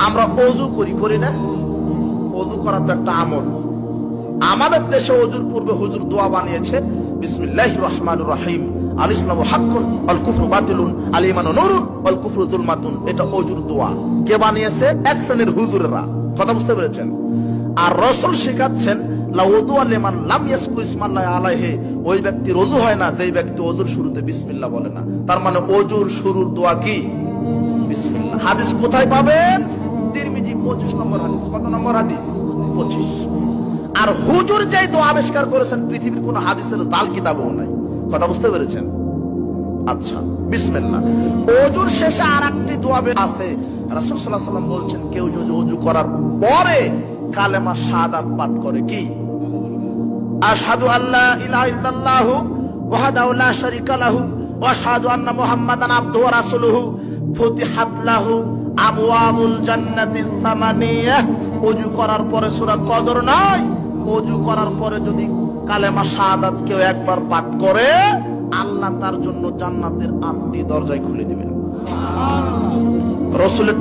আমরা ওযু করি না? ওযু করা তো একটা আমল। আমাদের দেশে ওযুর পূর্বে হুজুর দোয়া বানিয়েছে, বিসমিল্লাহির রহমানির রহিম, আল ইসলামু হাক্কুন ওয়াল কুফরু বাতিলুন, আল ঈমানু নূরুন ওয়াল কুফরু যুলমাতুন। এটা ওযুর দোয়া। কে বানিয়েছে? এক শ্রেণীর হুজুরেরা। কথা বুঝতে পেরেছেন? আর রাসূল শেখাচ্ছেন, লা ওযু লিমান লাম ইয়াসকুর ইসমাল্লাহি আলাইহি, ওই ব্যক্তির ওযু হয় না যেই ব্যক্তি ওযুর শুরুতে বিসমিল্লাহ বলে না। তার মানে ওযুর শুরুর দোয়া কি? বিসমিল্লাহ। হাদিস কোথায় পাবেন? তিরমিজি 25 নম্বর হাদিস। কত নম্বর হাদিস? 25। আর হুজুর যেই দোয়া আবিষ্কার করেছেন পৃথিবীর কোন হাদিসের দাল কিতাবেও নাই। কথা বুঝতে পেরেছেন? আচ্ছা, বিসমিল্লাহ। ওযুর শেষে আরেকটি দোয়া আছে। রাসূল সাল্লাল্লাহু আলাইহি ওয়াসাল্লাম বলছেন, কেউ যদি ওযু করার পরে কালেমা শাহাদাত পাঠ করে, কি? আশহাদু আল্লা ইলাহা ইল্লাল্লাহু ওয়াহদাহু লা শারীকা লাহু ওয়া আশহাদু আন্না মুহাম্মাদান আবদুহু ওয়া রাসূলুহু, ফুতিহাত লাহু আবওয়াবুল জান্নাতিস সামানিয়াহ। ওযু করার পরে সূরা কদর নয়, ওযু করার পরে যদি কালেমা শাহাদাত কেউ একবার পাঠ করে, আল্লাহ তার জন্য জান্নাতের 8টি দরজায় খুলে দিবেন। রাসূলের